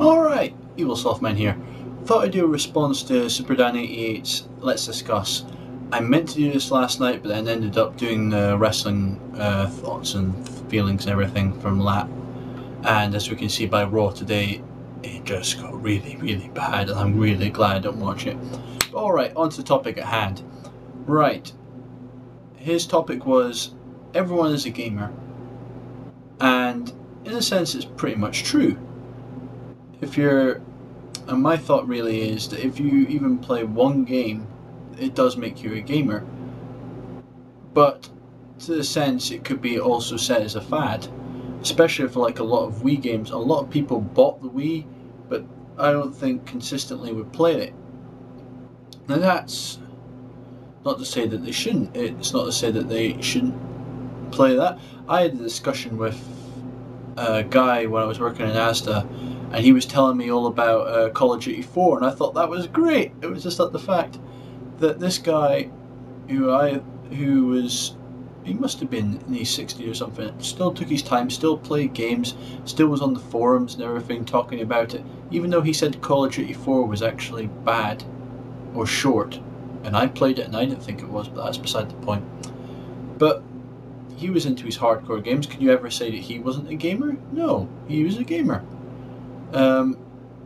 Alright, Evil Softman here. Thought I'd do a response to Super Dan 88's Let's Discuss. I meant to do this last night, but then ended up doing the wrestling thoughts and feelings and everything from Lat. And as we can see by Raw today, it just got really, really bad, and I'm really glad I don't watch it. Alright, on to the topic at hand. Right. His topic was, everyone is a gamer. And in a sense, it's pretty much true. And my thought really is that if you even play one game, it does make you a gamer. But to the sense, it could be also said as a fad, especially for like a lot of Wii games. A lot of people bought the Wii, but I don't think consistently would play it. Now that's not to say that they shouldn't. It's not to say that they shouldn't play that. I had a discussion with a guy when I was working in Asda, and he was telling me all about Call of Duty 4, and I thought that was great. It was just like the fact that this guy, he must have been in his 60s or something, still took his time, still played games, still was on the forums and everything talking about it, even though he said Call of Duty 4 was actually bad or short. And I played it and I didn't think it was, but that's beside the point. But he was into his hardcore games. Could you ever say that he wasn't a gamer? No, he was a gamer.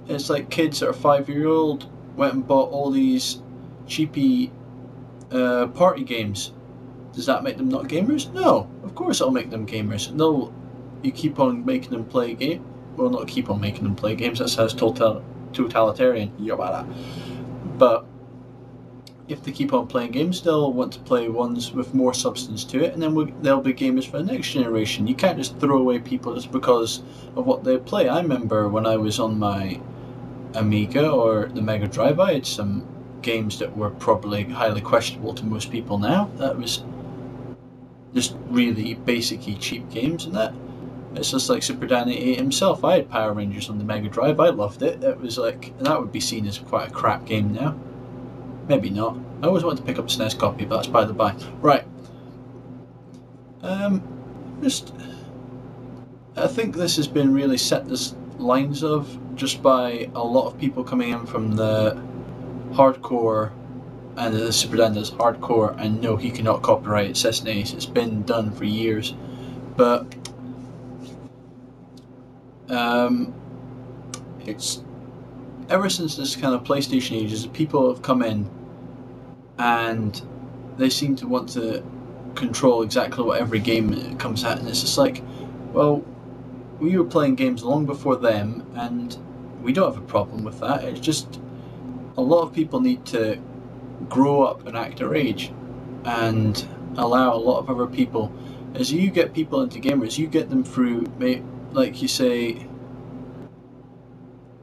It's like kids that are 5-year-old went and bought all these cheapy party games. Does that make them not gamers? No, of course it'll make them gamers. No, you keep on making them play game. Well, not keep on making them play games. That sounds totalitarian. But if they keep on playing games, they'll want to play ones with more substance to it, and then they'll be gamers for the next generation. You can't just throw away people just because of what they play. I remember when I was on my Amiga or the Mega Drive, I had some games that were probably highly questionable to most people now. That was just really basic-y cheap games, and that it's just like Super Dan 88 himself. I had Power Rangers on the Mega Drive. I loved it. It was like, and that would be seen as quite a crap game now. Maybe not. I always want to pick up a SNES copy, but that's by the by. Right. I think this has been really set the lines of just by a lot of people coming in from the hardcore, and the Super Dan does hardcore, and no, he cannot copyright SNES. It's been done for years, but it's ever since this kind of PlayStation ages, people have come in and they seem to want to control exactly what every game comes at, and it's just like, well, we were playing games long before them, and we don't have a problem with that. It's just a lot of people need to grow up and act their age and allow a lot of other people. As you get people into gamers, you get them through, like you say,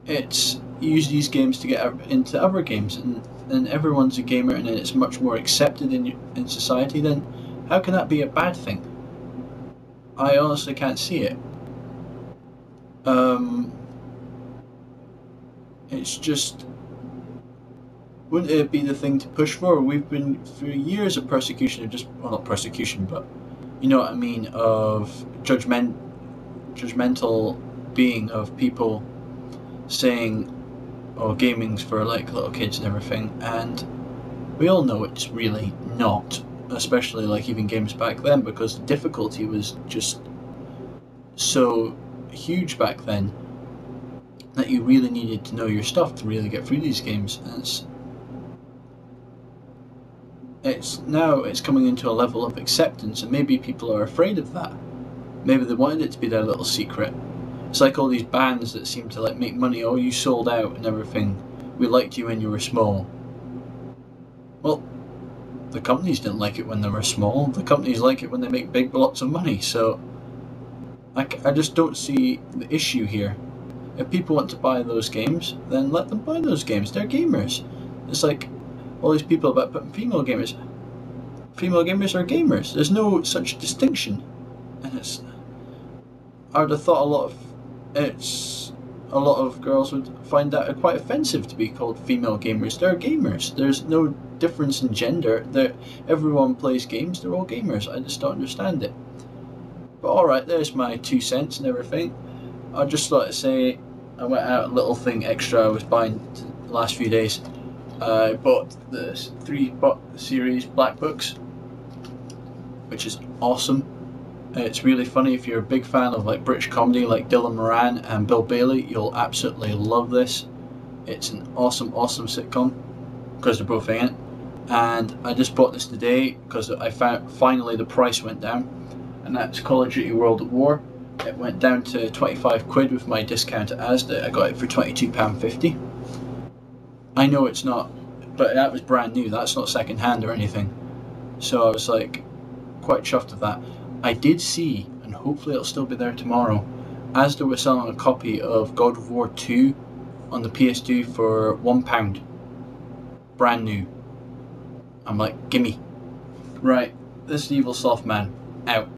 it's you use these games to get into other games, and everyone's a gamer, and it's much more accepted in society. Then how can that be a bad thing? I honestly can't see it. It's just, wouldn't it be the thing to push for? We've been through years of persecution, of just, well, not persecution, but you know what I mean, of judgmental being of people saying, oh, gaming's for like little kids and everything, and we all know it's really not, especially like even games back then, because the difficulty was just so huge back then that you really needed to know your stuff to really get through these games. And it's coming into a level of acceptance, and maybe people are afraid of that. Maybe they wanted it to be their little secret. It's like all these bands that seem to like make money. Oh, you sold out and everything. We liked you when you were small. Well, the companies didn't like it when they were small. The companies like it when they make big lots of money. So I just don't see the issue here. If people want to buy those games, then let them buy those games. They're gamers. It's like all these people about putting female gamers. Female gamers are gamers. There's no such distinction, and I would have thought a lot of girls would find that quite offensive to be called female gamers. They're gamers. There's no difference in gender. Everyone plays games. They're all gamers. I just don't understand it. But alright, there's my 2 cents and everything. I'd just like to say, I went out a little thing extra I was buying the last few days. I bought the 3 series black books, which is awesome. It's really funny. If you're a big fan of like British comedy like Dylan Moran and Bill Bailey, you'll absolutely love this. It's an awesome sitcom because they're both in it. And I just bought this today because I found finally the price went down, and that's Call of Duty World at War. It went down to 25 quid with my discount at Asda. I got it for £22.50. I know it's not, but that was brand new. That's not second hand or anything. So I was like quite chuffed with that. I did see, and hopefully it'll still be there tomorrow, Asda was selling a copy of God of War 2 on the PS2 for £1. Brand new. I'm like, gimme. Right, this is Evil Soft Man, out.